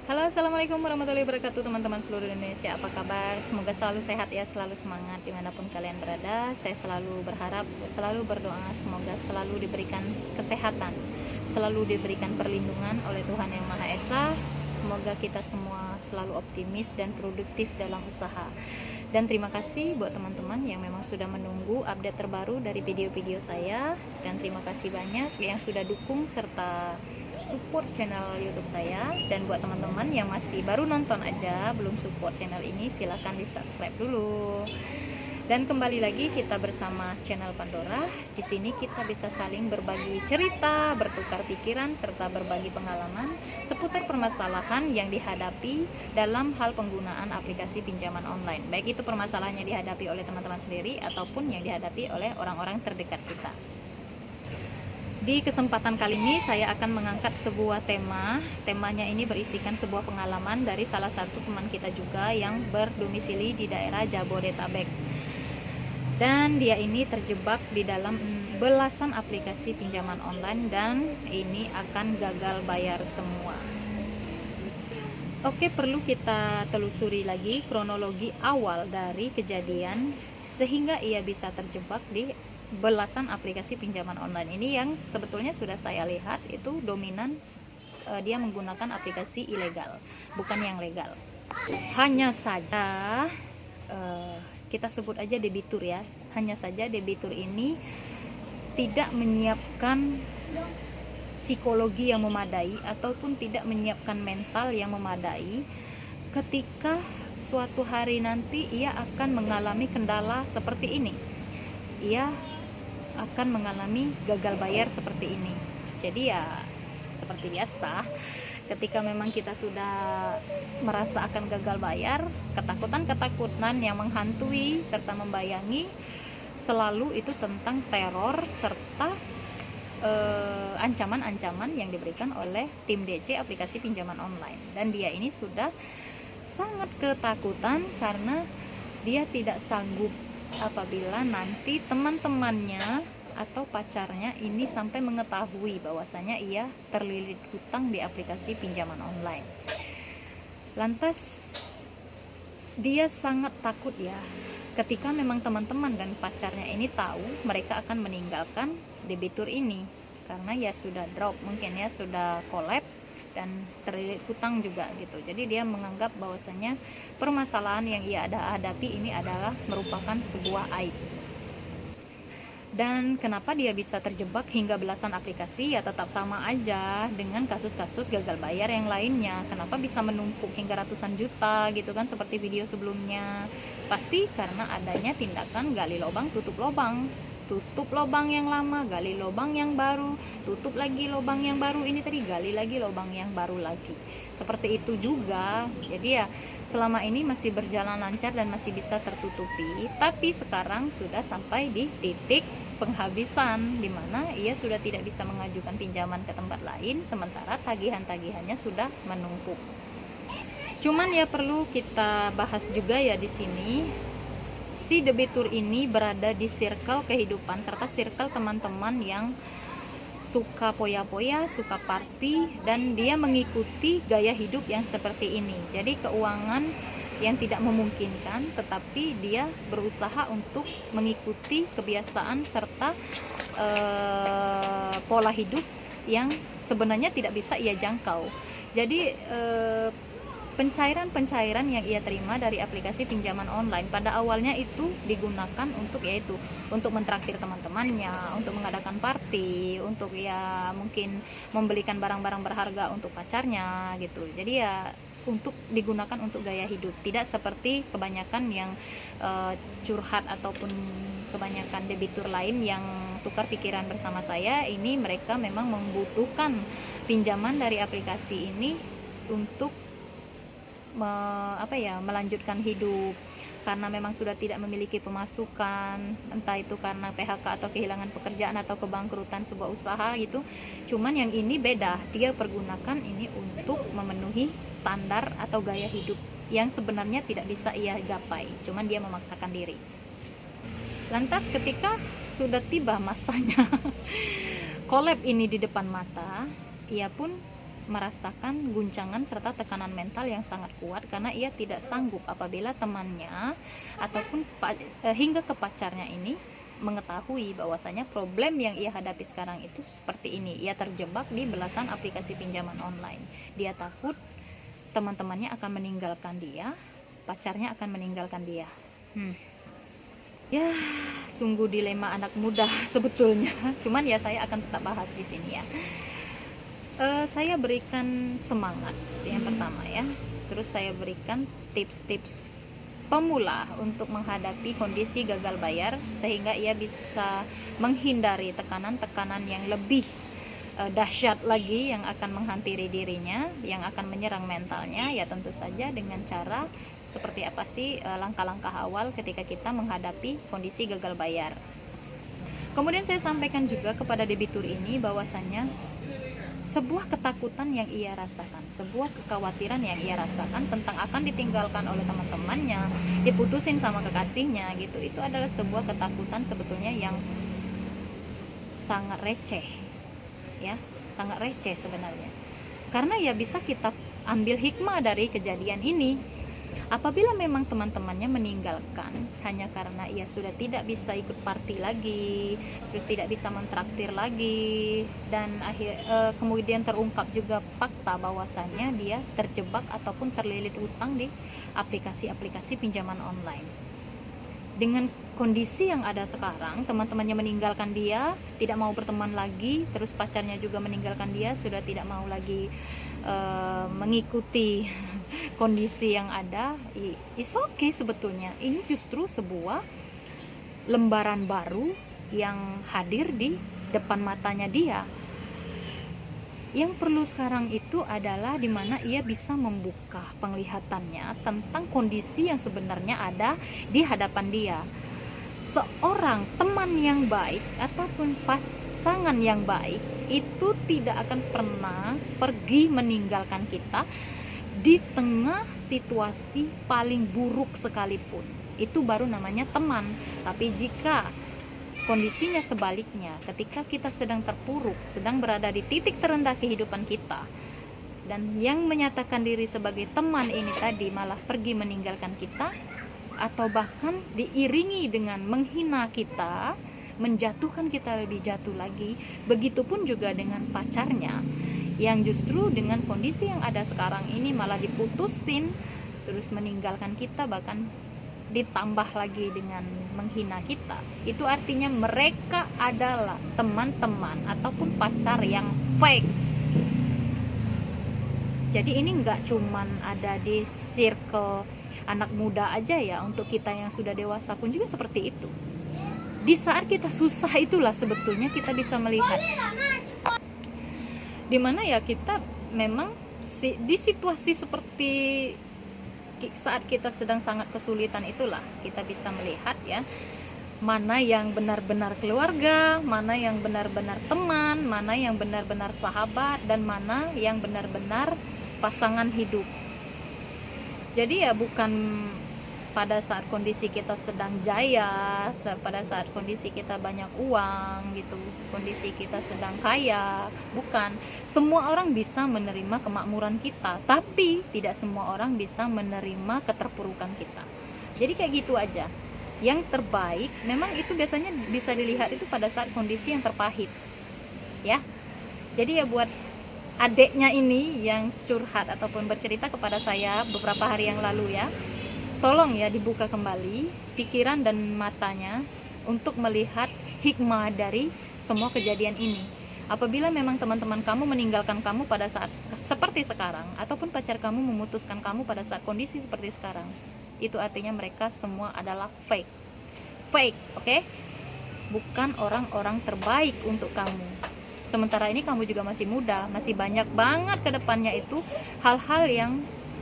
Halo, assalamualaikum warahmatullahi wabarakatuh, teman-teman seluruh Indonesia. Apa kabar? Semoga selalu sehat ya, selalu semangat dimanapun kalian berada. Saya selalu berharap, selalu berdoa, semoga selalu diberikan kesehatan, selalu diberikan perlindungan oleh Tuhan Yang Maha Esa. Semoga kita semua selalu optimis dan produktif dalam usaha. Dan terima kasih buat teman-teman yang memang sudah menunggu update terbaru dari video-video saya. Dan terima kasih banyak yang sudah dukung serta support channel YouTube saya. Dan buat teman-teman yang masih baru nonton aja, belum support channel ini, silahkan di subscribe dulu. Dan kembali lagi kita bersama channel Pandora. Di sini kita bisa saling berbagi cerita, bertukar pikiran, serta berbagi pengalaman seputar permasalahan yang dihadapi dalam hal penggunaan aplikasi pinjaman online. Baik itu permasalahan yang dihadapi oleh teman-teman sendiri ataupun yang dihadapi oleh orang-orang terdekat kita. Di kesempatan kali ini saya akan mengangkat sebuah tema. Temanya ini berisikan sebuah pengalaman dari salah satu teman kita juga yang berdomisili di daerah Jabodetabek. Dan dia ini terjebak di dalam belasan aplikasi pinjaman online dan ini akan gagal bayar semua. Oke, perlu kita telusuri lagi kronologi awal dari kejadian sehingga ia bisa terjebak di belasan aplikasi pinjaman online ini yang sebetulnya sudah saya lihat itu dominan dia menggunakan aplikasi ilegal, bukan yang legal. Hanya saja kita sebut aja debitur ya. Hanya saja debitur ini tidak menyiapkan psikologi yang memadai ataupun tidak menyiapkan mental yang memadai ketika suatu hari nanti ia akan mengalami kendala seperti ini. Ia akan mengalami gagal bayar seperti ini. Jadi ya seperti biasa, ketika memang kita sudah merasa akan gagal bayar, ketakutan-ketakutan yang menghantui serta membayangi selalu itu tentang teror serta ancaman-ancaman yang diberikan oleh tim DC aplikasi pinjaman online. Dan dia ini sudah sangat ketakutan karena dia tidak sanggup apabila nanti teman-temannya atau pacarnya ini sampai mengetahui bahwasanya ia terlilit hutang di aplikasi pinjaman online. Lantas dia sangat takut ya ketika memang teman-teman dan pacarnya ini tahu mereka akan meninggalkan debitur ini karena ya sudah drop, mungkin ya sudah collab dan terlilit hutang juga gitu. Jadi dia menganggap bahwasanya permasalahan yang ia hadapi ini adalah merupakan sebuah aib. Dan kenapa dia bisa terjebak hingga belasan aplikasi? Ya tetap sama aja dengan kasus-kasus gagal bayar yang lainnya. Kenapa bisa menumpuk hingga ratusan juta gitu kan, seperti video sebelumnya? Pasti karena adanya tindakan gali lubang tutup lubang. Tutup lubang yang lama, gali lubang yang baru, tutup lagi lubang yang baru, ini tadi gali lagi lubang yang baru lagi. Seperti itu juga. Jadi ya selama ini masih berjalan lancar dan masih bisa tertutupi, tapi sekarang sudah sampai di titik penghabisan di mana ia sudah tidak bisa mengajukan pinjaman ke tempat lain sementara tagihan-tagihannya sudah menumpuk. Cuman ya perlu kita bahas juga ya di sini, si debitur ini berada di circle kehidupan serta circle teman-teman yang suka poya-poya, suka party, dan dia mengikuti gaya hidup yang seperti ini. Jadi keuangan yang tidak memungkinkan, tetapi dia berusaha untuk mengikuti kebiasaan serta pola hidup yang sebenarnya tidak bisa ia jangkau. Jadi pencairan-pencairan yang ia terima dari aplikasi pinjaman online pada awalnya itu digunakan untuk yaitu untuk mentraktir teman-temannya, untuk mengadakan party, untuk ya mungkin membelikan barang-barang berharga untuk pacarnya gitu. Jadi ya untuk digunakan untuk gaya hidup, tidak seperti kebanyakan yang curhat ataupun kebanyakan debitur lain yang tukar pikiran bersama saya. Ini mereka memang membutuhkan pinjaman dari aplikasi ini untuk melanjutkan hidup karena memang sudah tidak memiliki pemasukan, entah itu karena PHK atau kehilangan pekerjaan atau kebangkrutan sebuah usaha gitu. Cuman yang ini beda, dia pergunakan ini untuk memenuhi standar atau gaya hidup yang sebenarnya tidak bisa ia gapai, cuman dia memaksakan diri. Lantas ketika sudah tiba masanya collab ini di depan mata, ia pun merasakan guncangan serta tekanan mental yang sangat kuat karena ia tidak sanggup apabila temannya ataupun hingga ke pacarnya ini mengetahui bahwasanya problem yang ia hadapi sekarang itu seperti ini. Ia terjebak di belasan aplikasi pinjaman online. Dia takut teman-temannya akan meninggalkan dia, pacarnya akan meninggalkan dia. Ya, sungguh dilema anak muda sebetulnya. Cuman ya saya akan tetap bahas di sini ya. Saya berikan semangat yang pertama ya. Terus saya berikan tips-tips pemula untuk menghadapi kondisi gagal bayar sehingga ia bisa menghindari tekanan-tekanan yang lebih dahsyat lagi yang akan menghampiri dirinya, yang akan menyerang mentalnya. Ya tentu saja dengan cara seperti apa sih langkah-langkah awal ketika kita menghadapi kondisi gagal bayar. Kemudian saya sampaikan juga kepada debitur ini bahwasannya sebuah ketakutan yang ia rasakan, sebuah kekhawatiran yang ia rasakan tentang akan ditinggalkan oleh teman-temannya, diputusin sama kekasihnya gitu, itu adalah sebuah ketakutan sebetulnya yang sangat receh ya, sangat receh sebenarnya. Karena ya bisa kita ambil hikmah dari kejadian ini. Apabila memang teman-temannya meninggalkan hanya karena ia sudah tidak bisa ikut party lagi, terus tidak bisa mentraktir lagi, dan kemudian terungkap juga fakta bahwasannya dia terjebak ataupun terlilit utang di aplikasi-aplikasi pinjaman online. Dengan kondisi yang ada sekarang, teman-temannya meninggalkan dia, tidak mau berteman lagi, terus pacarnya juga meninggalkan dia, sudah tidak mau lagi mengikuti kondisi yang ada. It's okay sebetulnya. Ini justru sebuah lembaran baru yang hadir di depan matanya dia. Yang perlu sekarang itu adalah dimana ia bisa membuka penglihatannya tentang kondisi yang sebenarnya ada di hadapan dia. Seorang teman yang baik ataupun pasangan yang baik itu tidak akan pernah pergi meninggalkan kita di tengah situasi paling buruk sekalipun. Itu baru namanya teman. Tapi jika kondisinya sebaliknya, ketika kita sedang terpuruk, sedang berada di titik terendah kehidupan kita, dan yang menyatakan diri sebagai teman ini tadi malah pergi meninggalkan kita, atau bahkan diiringi dengan menghina kita, menjatuhkan kita lebih jatuh lagi, begitupun juga dengan pacarnya yang justru dengan kondisi yang ada sekarang ini malah diputusin, terus meninggalkan kita, bahkan ditambah lagi dengan menghina kita. Itu artinya mereka adalah teman-teman ataupun pacar yang fake. Jadi ini nggak cuman ada di circle anak muda aja ya, untuk kita yang sudah dewasa pun juga seperti itu. Di saat kita susah itulah sebetulnya kita bisa melihat dimana ya kita memang di situasi seperti saat kita sedang sangat kesulitan itulah kita bisa melihat ya, mana yang benar-benar keluarga, mana yang benar-benar teman, mana yang benar-benar sahabat, dan mana yang benar-benar pasangan hidup. Jadi ya bukan pada saat kondisi kita sedang jaya, pada saat kondisi kita banyak uang gitu, kondisi kita sedang kaya, bukan. Semua orang bisa menerima kemakmuran kita, tapi tidak semua orang bisa menerima keterpurukan kita. Jadi kayak gitu aja. Yang terbaik memang itu biasanya bisa dilihat itu pada saat kondisi yang terpahit ya. Jadi ya buat adeknya ini yang curhat ataupun bercerita kepada saya beberapa hari yang lalu ya, tolong ya dibuka kembali pikiran dan matanya untuk melihat hikmah dari semua kejadian ini. Apabila memang teman-teman kamu meninggalkan kamu pada saat seperti sekarang, ataupun pacar kamu memutuskan kamu pada saat kondisi seperti sekarang, itu artinya mereka semua adalah fake, oke? Bukan orang-orang terbaik untuk kamu. Sementara ini kamu juga masih muda, masih banyak banget ke depannya itu hal-hal yang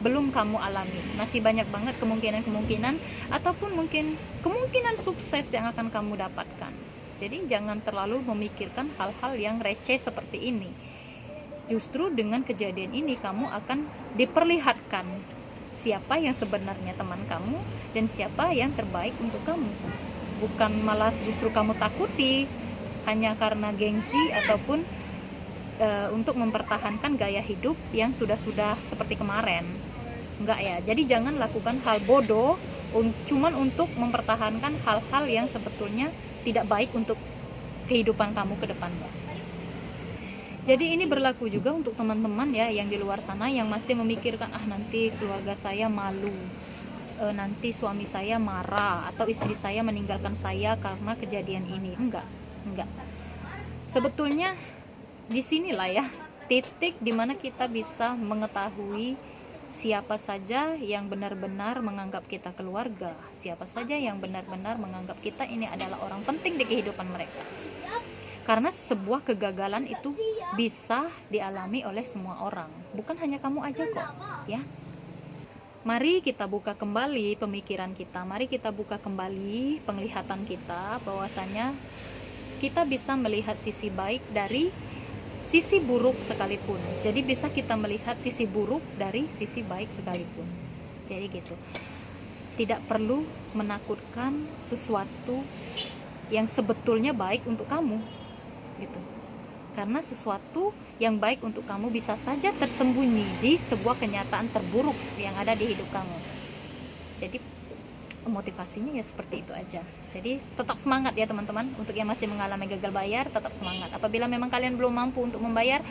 belum kamu alami, masih banyak banget kemungkinan ataupun mungkin kemungkinan sukses yang akan kamu dapatkan. Jadi jangan terlalu memikirkan hal-hal yang receh seperti ini. Justru dengan kejadian ini kamu akan diperlihatkan siapa yang sebenarnya teman kamu dan siapa yang terbaik untuk kamu. Bukan malah justru kamu takuti hanya karena gengsi ataupun untuk mempertahankan gaya hidup yang sudah seperti kemarin. Enggak ya, jadi jangan lakukan hal bodoh cuman untuk mempertahankan hal-hal yang sebetulnya tidak baik untuk kehidupan kamu ke depannya. Jadi ini berlaku juga untuk teman-teman ya yang di luar sana yang masih memikirkan nanti keluarga saya malu, nanti suami saya marah atau istri saya meninggalkan saya karena kejadian ini. Enggak. Sebetulnya disinilah ya titik dimana kita bisa mengetahui siapa saja yang benar-benar menganggap kita keluarga, siapa saja yang benar-benar menganggap kita ini adalah orang penting di kehidupan mereka. Karena sebuah kegagalan itu bisa dialami oleh semua orang, bukan hanya kamu aja kok ya. Mari kita buka kembali pemikiran kita, mari kita buka kembali penglihatan kita, bahwasanya kita bisa melihat sisi baik dari sisi buruk sekalipun. Jadi bisa kita melihat sisi buruk dari sisi baik sekalipun. Jadi gitu. Tidak perlu menakutkan sesuatu yang sebetulnya baik untuk kamu gitu. Karena sesuatu yang baik untuk kamu bisa saja tersembunyi di sebuah kenyataan terburuk yang ada di hidup kamu. Jadi motivasinya ya seperti itu aja. Jadi tetap semangat ya teman-teman. Untuk yang masih mengalami gagal bayar, tetap semangat. Apabila memang kalian belum mampu untuk membayar,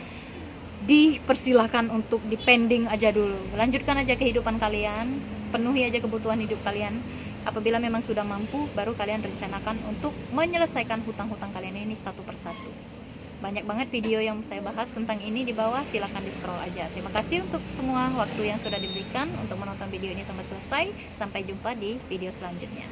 dipersilahkan untuk dipending aja dulu. Lanjutkan aja kehidupan kalian, penuhi aja kebutuhan hidup kalian. Apabila memang sudah mampu, baru kalian rencanakan untuk menyelesaikan hutang-hutang kalian ini satu persatu. Banyak banget video yang saya bahas tentang ini di bawah, silahkan di scroll aja. Terima kasih untuk semua waktu yang sudah diberikan untuk menonton video ini sampai selesai. Sampai jumpa di video selanjutnya.